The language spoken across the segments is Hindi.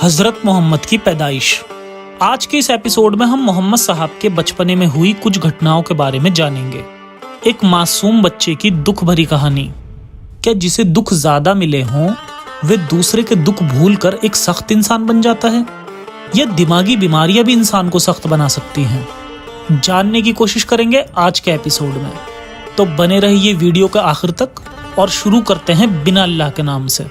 हजरत मोहम्मद की पैदाइश। आज के इस एपिसोड में हम मोहम्मद साहब के बचपने में हुई कुछ घटनाओं के बारे में जानेंगे। एक मासूम बच्चे की दुख भरी कहानी। क्या जिसे दुख ज्यादा मिले हों वे दूसरे के दुख भूलकर एक सख्त इंसान बन जाता है, या दिमागी बीमारियां भी इंसान को सख्त बना सकती हैं? जानने की कोशिश करेंगे आज के एपिसोड में, तो बने रहिए वीडियो के आखिर तक और शुरू करते हैं बिना अल्लाह के नाम से।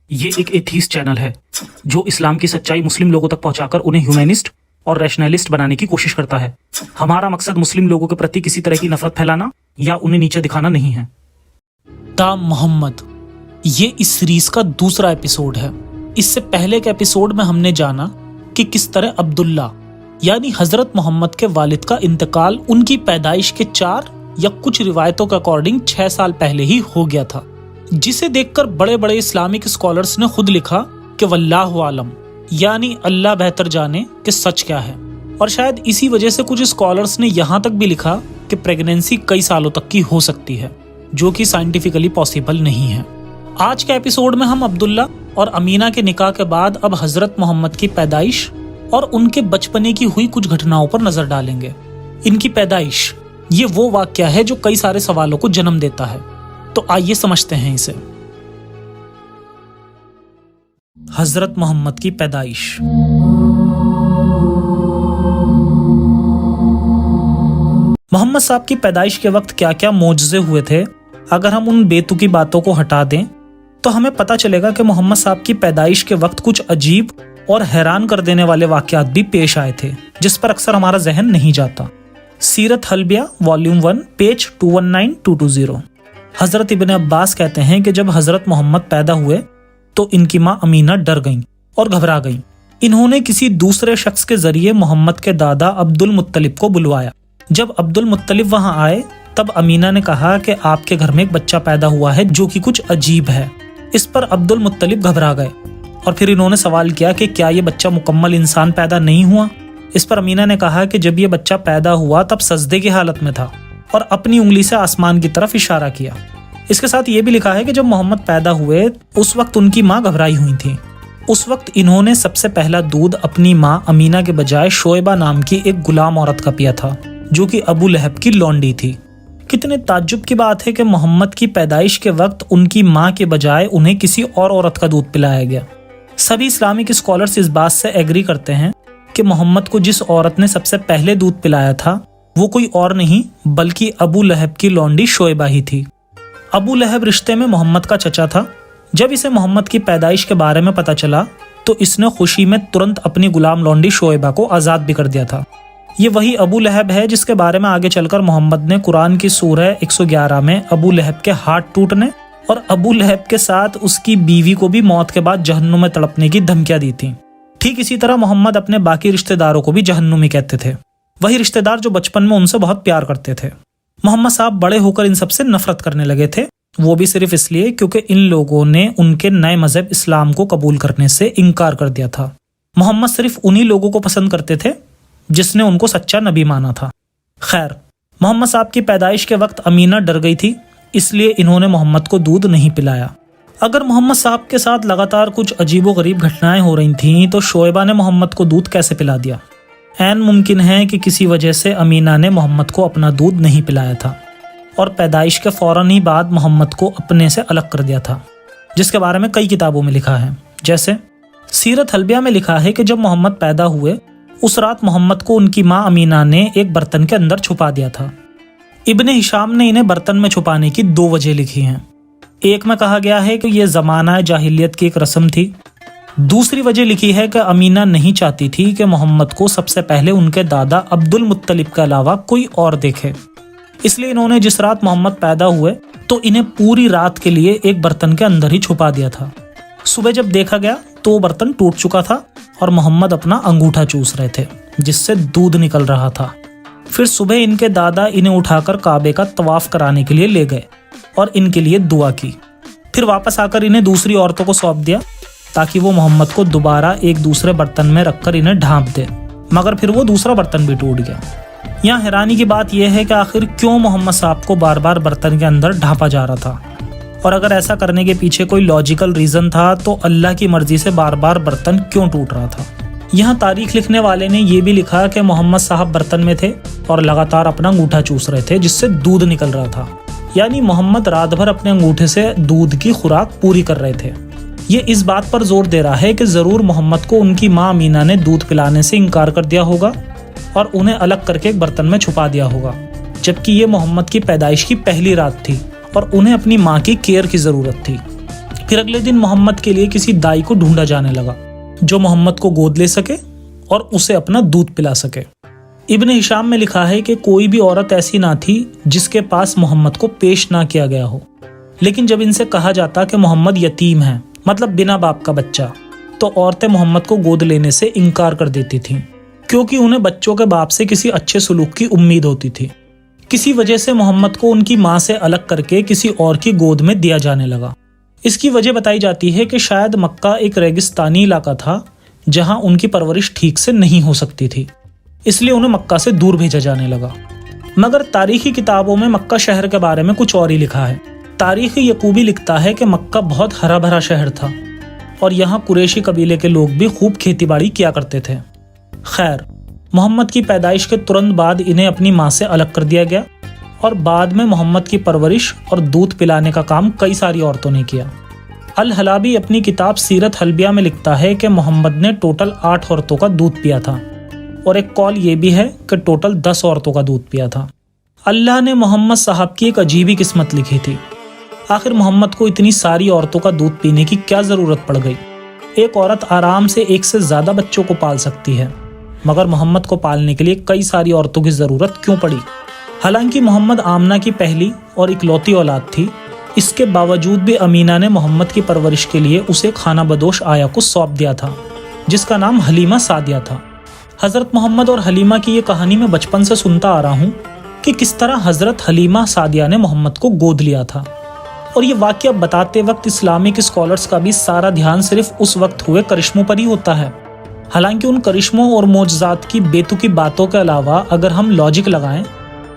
ये एक एथीस्ट चैनल है जो इस्लाम की सच्चाई मुस्लिम लोगों तक पहुंचाकर उन्हें ह्यूमैनिस्ट और रैशनलिस्ट बनाने की कोशिश करता है। हमारा मकसद मुस्लिम लोगों के प्रति किसी तरह की नफरत फैलाना या उन्हें नीचे दिखाना नहीं है। ता मोहम्मद, ये इस सीरीज का दूसरा एपिसोड है। इससे पहले के एपिसोड में हमने जाना कि किस तरह अब्दुल्ला यानी हजरत मोहम्मद के वालिद का इंतकाल उनकी पैदाइश के 4 या कुछ रिवायतों के अकॉर्डिंग 6 साल पहले ही हो गया था, जिसे देखकर बड़े बड़े इस्लामिक स्कॉलर्स ने खुद लिखा कि वल्लाहु आलम, यानी अल्लाह बेहतर जाने कि सच क्या है। और शायद इसी वजह से कुछ स्कॉलर्स ने यहाँ तक भी लिखा कि प्रेगनेंसी कई सालों तक की हो सकती है, जो कि साइंटिफिकली पॉसिबल नहीं है। आज के एपिसोड में हम अब्दुल्ला और अमीना के निकाह के बाद अब हजरत मोहम्मद की पैदाइश और उनके बचपने की हुई कुछ घटनाओं पर नजर डालेंगे। इनकी पैदाइश ये वो वाकया है जो कई सारे सवालों को जन्म देता है, तो आइए समझते हैं इसे। हजरत मोहम्मद की पैदाइश। मोहम्मद साहब की पैदाइश के वक्त क्या क्या मौजज़े हुए थे, अगर हम उन बेतुकी बातों को हटा दें तो हमें पता चलेगा कि मोहम्मद साहब की पैदाइश के वक्त कुछ अजीब और हैरान कर देने वाले वाकयात भी पेश आए थे, जिस पर अक्सर हमारा जहन नहीं जाता। सीरत हल्बिया वॉल्यूम 1 पेज 219220। हजरत इब्न अब्बास कहते हैं कि जब हजरत मोहम्मद पैदा हुए तो इनकी माँ अमीना डर गईं और घबरा गईं। इन्होंने किसी दूसरे शख्स के जरिए मोहम्मद के दादा अब्दुल मुत्तलिब को बुलवाया। जब अब्दुल मुत्तलिब वहां आए तब अमीना ने कहा कि आपके घर में एक बच्चा पैदा हुआ है जो कि कुछ अजीब है। इस पर अब्दुल मुत्तलिब घबरा गए और फिर इन्होंने सवाल किया कि क्या ये बच्चा मुकम्मल इंसान पैदा नहीं हुआ। इस पर अमीना ने कहा कि जब ये बच्चा पैदा हुआ तब सजदे की हालत में था और अपनी उंगली से आसमान की तरफ इशारा किया। इसके साथ ये भी लिखा है कि जब मोहम्मद पैदा हुए उस वक्त उनकी माँ घबराई हुई थी। उस वक्त इन्होंने सबसे पहला दूध अपनी माँ अमीना के बजाय शोएबा नाम की एक गुलाम औरत का पिया था, जो कि अबू लहब की लौंडी थी। कितने ताज्जुब की बात है कि मोहम्मद की पैदाइश के वक्त उनकी माँ के बजाय उन्हें किसी और औरत का दूध पिलाया गया। सभी इस्लामिक स्कॉलर्स इस बात से एग्री करते हैं कि मोहम्मद को जिस औरत ने सबसे पहले दूध पिलाया था वो कोई और नहीं बल्कि अबू लहब की लौंडी शोएबा ही थी। अबू लहब रिश्ते में मोहम्मद का चचा था। जब इसे मोहम्मद की पैदाइश के बारे में पता चला तो इसने खुशी में तुरंत अपनी गुलाम लौंडी शोएबा को आज़ाद भी कर दिया था। ये वही अबू लहब है जिसके बारे में आगे चलकर मोहम्मद ने कुरान की सूरह 111 में अबू लहब के हाथ टूटने और अबू लहब के साथ उसकी बीवी को भी मौत के बाद जहन्नुम में तड़पने की धमकियां दी थी। ठीक इसी तरह मोहम्मद अपने बाकी रिश्तेदारों को भी जहन्नुमी कहते थे, वही रिश्तेदार जो बचपन में उनसे बहुत प्यार करते थे। मोहम्मद साहब बड़े होकर इन सबसे नफरत करने लगे थे, वो भी सिर्फ इसलिए क्योंकि इन लोगों ने उनके नए मजहब इस्लाम को कबूल करने से इनकार कर दिया था। मोहम्मद सिर्फ उन्हीं लोगों को पसंद करते थे जिसने उनको सच्चा नबी माना था। खैर, मोहम्मद साहब की पैदाइश के वक्त अमीना डर गई थी, इसलिए इन्होंने मोहम्मद को दूध नहीं पिलाया। अगर मोहम्मद साहब के साथ लगातार कुछ अजीबोगरीब घटनाएं हो रही थीं तो शोएबा ने मोहम्मद को दूध कैसे पिला दिया? ऐन मुमकिन है कि किसी वजह से अमीना ने मोहम्मद को अपना दूध नहीं पिलाया था और पैदाइश के फौरन ही बाद मोहम्मद को अपने से अलग कर दिया था, जिसके बारे में कई किताबों में लिखा है। जैसे सीरत हल्बिया में लिखा है कि जब मोहम्मद पैदा हुए उस रात मोहम्मद को उनकी माँ अमीना ने एक बर्तन के अंदर छुपा दिया था। इब्ने हिशाम ने इन्हें बर्तन में छुपाने की 2 वजह लिखी हैं। एक में कहा गया है कि यह ज़माना जाहिलियत की एक रस्म थी। दूसरी वजह लिखी है कि अमीना नहीं चाहती थी कि मोहम्मद को सबसे पहले उनके दादा अब्दुल मुत्तलिब के अलावा कोई और देखे, इसलिए इन्होंने जिस रात मोहम्मद पैदा हुए तो इन्हें पूरी रात के लिए एक बर्तन के अंदर ही छुपा दिया था। सुबह जब देखा गया तो वो बर्तन टूट चुका था और मोहम्मद अपना अंगूठा चूस रहे थे जिससे दूध निकल रहा था। फिर सुबह इनके दादा इन्हें उठाकर काबे का तवाफ कराने के लिए ले गए और इनके लिए दुआ की। फिर वापस आकर इन्हें दूसरी औरतों को सौंप दिया ताकि वो मोहम्मद को दोबारा एक दूसरे बर्तन में रखकर इन्हें ढांप दे, मगर फिर वो दूसरा बर्तन भी टूट गया। यहाँ हैरानी की बात यह है कि आखिर क्यों मोहम्मद साहब को बार बार बर्तन के अंदर ढांपा जा रहा था, और अगर ऐसा करने के पीछे कोई लॉजिकल रीजन था तो अल्लाह की मर्जी से बार बार बर्तन क्यों टूट रहा था। यहाँ तारीख लिखने वाले ने यह भी लिखा कि मोहम्मद साहब बर्तन में थे और लगातार अपना अंगूठा चूस रहे थे जिससे दूध निकल रहा था, यानी मोहम्मद रात भर अपने अंगूठे से दूध की खुराक पूरी कर रहे थे। ये इस बात पर जोर दे रहा है कि जरूर मोहम्मद को उनकी माँ अमीना ने दूध पिलाने से इनकार कर दिया होगा और उन्हें अलग करके एक बर्तन में छुपा दिया होगा, जबकि ये मोहम्मद की पैदाइश की पहली रात थी और उन्हें अपनी माँ की केयर की जरूरत थी। फिर अगले दिन मोहम्मद के लिए किसी दाई को ढूंढा जाने लगा जो मोहम्मद को गोद ले सके और उसे अपना दूध पिला सके। इब्न हिशाम में लिखा है कि कोई भी औरत ऐसी ना थी जिसके पास मोहम्मद को पेश ना किया गया हो, लेकिन जब इनसे कहा जाता कि मोहम्मद यतीम है, मतलब बिना बाप का बच्चा, तो औरतें मोहम्मद को गोद लेने से इनकार कर देती थीं, क्योंकि उन्हें बच्चों के बाप से किसी अच्छे सुलूक की उम्मीद होती थी। किसी वजह से मोहम्मद को उनकी माँ से अलग करके किसी और की गोद में दिया जाने लगा। इसकी वजह बताई जाती है कि शायद मक्का एक रेगिस्तानी इलाका था जहां उनकी परवरिश ठीक से नहीं हो सकती थी, इसलिए उन्हें मक्का से दूर भेजा जाने लगा। मगर तारीखी किताबों में मक्का शहर के बारे में कुछ और ही लिखा है। तारीख यकूबी लिखता है कि मक्का बहुत हरा भरा शहर था और यहाँ कुरैशी कबीले के लोग भी खूब खेतीबाड़ी किया करते थे। खैर, मोहम्मद की पैदाइश के तुरंत बाद इन्हें अपनी माँ से अलग कर दिया गया और बाद में मोहम्मद की परवरिश और दूध पिलाने का काम कई सारी औरतों ने किया। अल हलाबी अपनी किताब सीरत हल्बिया में लिखता है कि मोहम्मद ने टोटल 8 औरतों का दूध पिया था, और एक कॉल ये भी है कि टोटल 10 औरतों का दूध पिया था। अल्लाह ने मोहम्मद साहब की एक अजीब ही किस्मत लिखी थी। आखिर मोहम्मद को इतनी सारी औरतों का दूध पीने की क्या जरूरत पड़ गई? एक औरत आराम से एक से ज्यादा बच्चों को पाल सकती है, मगर मोहम्मद को पालने के लिए कई सारी औरतों की जरूरत क्यों पड़ी? हालांकि मोहम्मद आमना की पहली और इकलौती औलाद थी, इसके बावजूद भी अमीना ने मोहम्मद की परवरिश के लिए उसे खाना बदोश आया को सौंप दिया था, जिसका नाम हलीमा सादिया था। हजरत मोहम्मद और हलीमा की ये कहानी मैं बचपन से सुनता आ रहा हूँ कि किस तरह हजरत हलीमा सादिया ने मोहम्मद को गोद लिया था, और ये वाकया बताते वक्त इस्लामिक स्कॉलर्स का भी सारा ध्यान सिर्फ उस वक्त हुए करिश्मों पर ही होता है। हालांकि उन करिश्मों और मोजज़ात की बेतुकी बातों के अलावा अगर हम लॉजिक लगाएं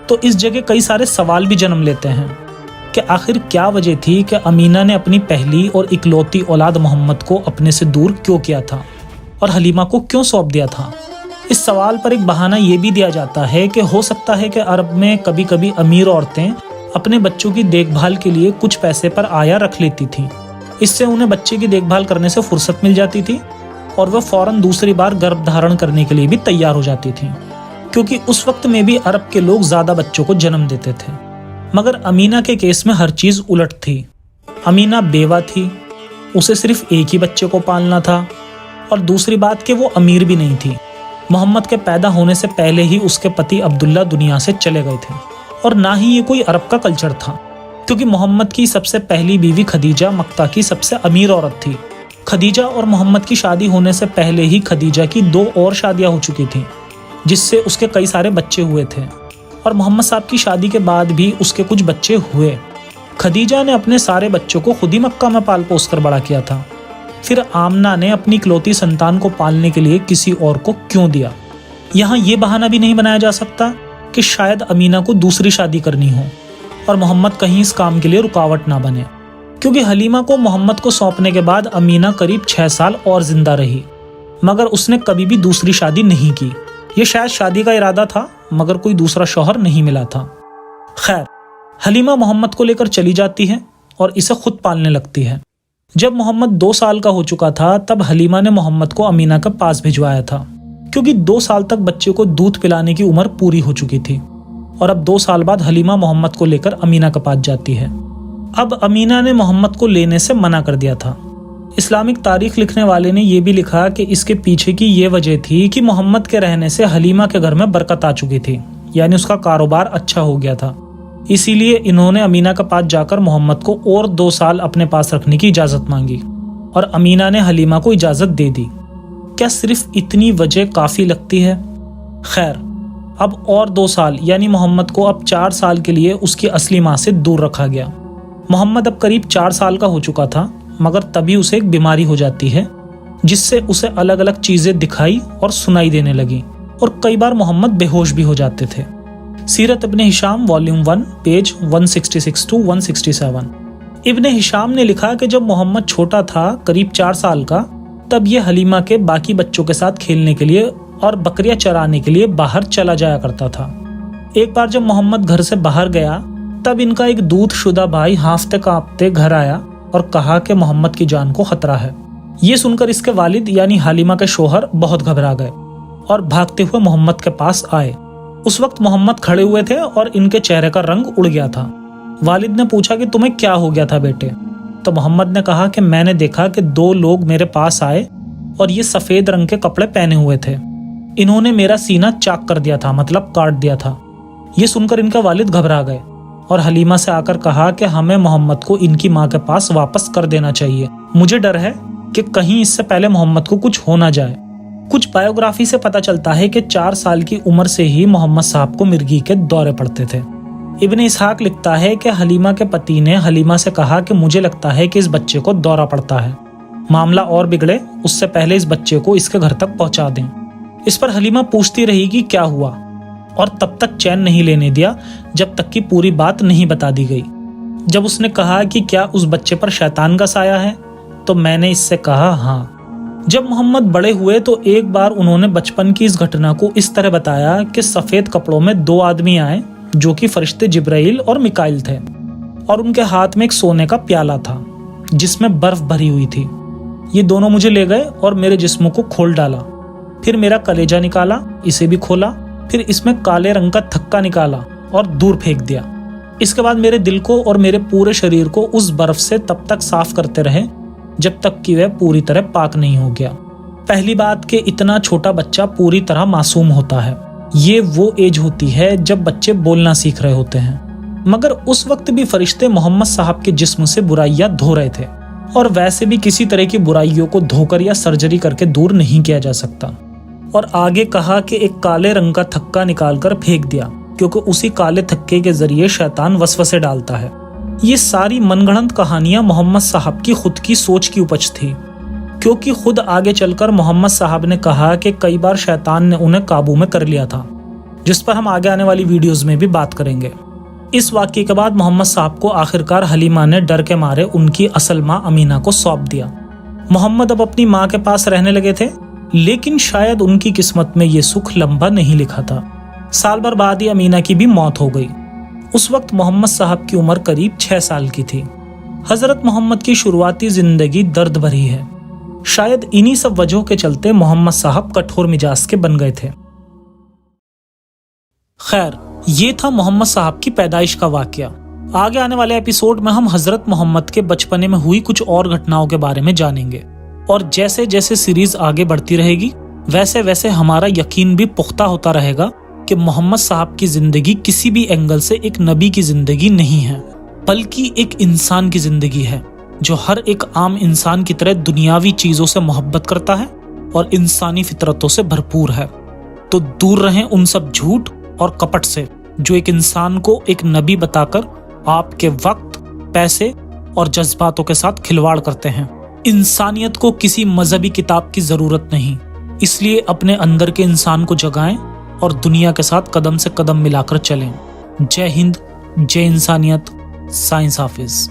तो इस जगह कई सारे सवाल भी जन्म लेते हैं कि आखिर क्या वजह थी कि अमीना ने अपनी पहली और इकलौती औलाद मोहम्मद को अपने से दूर क्यों किया था और हलीमा को क्यों सौंप दिया था। इस सवाल पर एक बहाना ये भी दिया जाता है कि हो सकता है कि अरब में कभी कभी अमीर औरतें अपने बच्चों की देखभाल के लिए कुछ पैसे पर आया रख लेती थीं। इससे उन्हें बच्चे की देखभाल करने से फुर्सत मिल जाती थी और वह फौरन दूसरी बार गर्भ धारण करने के लिए भी तैयार हो जाती थीं, क्योंकि उस वक्त में भी अरब के लोग ज्यादा बच्चों को जन्म देते थे। मगर अमीना के केस में हर चीज उलट थी। अमीना बेवा थी, उसे सिर्फ एक ही बच्चे को पालना था, और दूसरी बात कि वो अमीर भी नहीं थी। मोहम्मद के पैदा होने से पहले ही उसके पति अब्दुल्ला दुनिया से चले गए थे, और ना ही ये कोई अरब का कल्चर था, क्योंकि मोहम्मद की सबसे पहली बीवी खदीजा मक्का की सबसे अमीर औरत थी। खदीजा और मोहम्मद की शादी होने से पहले ही खदीजा की 2 और शादियां हो चुकी थीं, जिससे उसके कई सारे बच्चे हुए थे, और मोहम्मद साहब की शादी के बाद भी उसके कुछ बच्चे हुए। खदीजा ने अपने सारे बच्चों को खुद ही मक्का में पाल पोस कर बड़ा किया था। फिर आमना ने अपनी इकलौती संतान को पालने के लिए किसी और को क्यों दिया? यहाँ ये बहाना भी नहीं बनाया जा सकता कि शायद अमीना को दूसरी शादी करनी हो और मोहम्मद कहीं इस काम के लिए रुकावट ना बने, क्योंकि हलीमा को मोहम्मद को सौंपने के बाद अमीना करीब 6 साल और जिंदा रही, मगर उसने कभी भी दूसरी शादी नहीं की। ये शायद शादी का इरादा था, मगर कोई दूसरा शौहर नहीं मिला था। खैर, हलीमा मोहम्मद को लेकर चली जाती है और इसे खुद पालने लगती है। जब मोहम्मद 2 साल का हो चुका था तब हलीमा ने मोहम्मद को अमीना के पास भिजवाया था, क्योंकि 2 साल तक बच्चे को दूध पिलाने की उम्र पूरी हो चुकी थी, और अब 2 साल बाद हलीमा मोहम्मद को लेकर अमीना के पास जाती है। अब अमीना ने मोहम्मद को लेने से मना कर दिया था। इस्लामिक तारीख लिखने वाले ने यह भी लिखा कि इसके पीछे की ये वजह थी कि मोहम्मद के रहने से हलीमा के घर में बरकत आ चुकी थी, यानी उसका कारोबार अच्छा हो गया था। इसीलिए इन्होंने अमीना के पास जाकर मोहम्मद को और 2 साल अपने पास रखने की इजाजत मांगी, और अमीना ने हलीमा को इजाजत दे दी। क्या सिर्फ इतनी वजह काफी लगती है? खैर, अब और 2 साल यानी मोहम्मद को अब 4 साल के लिए उसकी असली माँ से दूर रखा गया। मोहम्मद अब करीब 4 साल का हो चुका था, मगर तभी उसे एक बीमारी हो जाती है जिससे उसे अलग अलग चीजें दिखाई और सुनाई देने लगी और कई बार मोहम्मद बेहोश भी हो जाते थे। Sirat Ibn Hisham volume 1 page 166 to 167। Ibn Hisham ने लिखा कि जब मोहम्मद छोटा था, करीब 4 साल का, तब ये हलीमा के बाकी बच्चों के साथ खेलने के लिए और बकरियां चराने के लिए बाहर चला जाया करता था। एक बार जब मोहम्मद घर से बाहर गया, तब इनका एक दूध शुदा भाई हांफते कांपते घर आया और कहा कि मोहम्मद की जान को खतरा है। ये सुनकर इसके वालिद यानी हालिमा के शोहर बहुत घबरा गए और भागते हुए मोहम्मद के पास आए। उस वक्त मोहम्मद खड़े हुए थे और इनके चेहरे का रंग उड़ गया था। वालिद ने पूछा कि तुम्हें क्या हो गया था बेटे? तो मोहम्मद ने कहा कि मैंने देखा कि 2 लोग मेरे पास आए और ये सफेद रंग के कपड़े पहने हुए थे। इन्होंने मेरा सीना चाक कर दिया था, मतलब काट दिया था। ये सुनकर इनका वालिद घबरा गए और हलीमा से आकर कहा कि हमें मोहम्मद को इनकी माँ के पास वापस कर देना चाहिए। मुझे डर है कि कहीं इससे पहले मोहम्मद को कुछ हो ना जाए। कुछ बायोग्राफी से पता चलता है कि 4 साल की उम्र से ही मोहम्मद साहब को मिर्गी के दौरे पड़ते थे। इब्ने इसहाक लिखता है कि हलीमा के पति ने हलीमा से कहा कि मुझे लगता है कि इस बच्चे को दौरा पड़ता है, मामला और बिगड़े उससे पहले इस बच्चे को इसके घर तक पहुंचा दें। इस पर हलीमा पूछती रही कि क्या हुआ और तब तक चैन नहीं लेने दिया जब तक कि पूरी बात नहीं बता दी गई। जब उसने कहा कि क्या उस बच्चे पर शैतान का साया है, तो मैंने इससे कहा हाँ। जब मोहम्मद बड़े हुए तो एक बार उन्होंने बचपन की इस घटना को इस तरह बताया कि सफेद कपड़ों में 2 आदमी आए जो कि फरिश्ते जिब्राइल और मिकाइल थे और उनके हाथ में एक सोने का प्याला था जिसमें बर्फ भरी हुई थी। ये दोनों मुझे ले गए और मेरे जिस्म को खोल डाला, फिर मेरा कलेजा निकाला, इसे भी खोला, फिर इसमें काले रंग का थक्का निकाला और दूर फेंक दिया। इसके बाद मेरे दिल को और मेरे पूरे शरीर को उस बर्फ से तब तक साफ करते रहे जब तक कि वह पूरी तरह पाक नहीं हो गया। पहली बात कि इतना छोटा बच्चा पूरी तरह मासूम होता है। ये वो एज होती है जब बच्चे बोलना सीख रहे होते हैं। मगर उस वक्त भी फरिश्ते मोहम्मद साहब के जिस्म से बुराइयां धो रहे थे और वैसे भी किसी तरह की बुराइयों को धोकर या सर्जरी करके दूर नहीं किया जा सकता। और आगे कहा कि एक काले रंग का थक्का निकालकर फेंक दिया क्योंकि उसी काले थक्के के जरिए शैतान वसवसे डालता है। ये सारी मनगढ़ंत कहानियां मोहम्मद साहब की खुद की सोच की उपज थी, क्योंकि खुद आगे चलकर मोहम्मद साहब ने कहा कि कई बार शैतान ने उन्हें काबू में कर लिया था, जिस पर हम आगे आने वाली वीडियोस में भी बात करेंगे। इस वाकये के बाद मोहम्मद साहब को आखिरकार हलीमा ने डर के मारे उनकी असल माँ अमीना को सौंप दिया। मोहम्मद अब अपनी माँ के पास रहने लगे थे, लेकिन शायद उनकी किस्मत में ये सुख लंबा नहीं लिखा था। साल भर बाद ही अमीना की भी मौत हो गई। उस वक्त मोहम्मद साहब की उम्र करीब 6 साल की थी। हजरत मोहम्मद की शुरुआती जिंदगी दर्द भरी है। शायद इन्हीं सब वजहों के चलते मोहम्मद साहब कठोर मिजाज के बन गए थे। खैर, ये था मोहम्मद साहब की पैदाइश का वाकया। आगे आने वाले एपिसोड में हम हजरत मोहम्मद के बचपने में हुई कुछ और घटनाओं के बारे में जानेंगे और जैसे जैसे सीरीज आगे बढ़ती रहेगी वैसे वैसे हमारा यकीन भी पुख्ता होता रहेगा कि मोहम्मद साहब की जिंदगी किसी भी एंगल से एक नबी की जिंदगी नहीं है, बल्कि एक इंसान की जिंदगी है जो हर एक आम इंसान की तरह दुनियावी चीजों से मोहब्बत करता है और इंसानी फितरतों से भरपूर है। तो दूर रहें उन सब झूठ और कपट से जो एक इंसान को एक नबी बताकर आपके वक्त, पैसे और जज्बातों के साथ खिलवाड़ करते हैं। इंसानियत को किसी मजहबी किताब की जरूरत नहीं, इसलिए अपने अंदर के इंसान को जगाएं और दुनिया के साथ कदम से कदम मिलाकर चलें। जय हिंद, जय इंसानियत, साइंस हाफिज।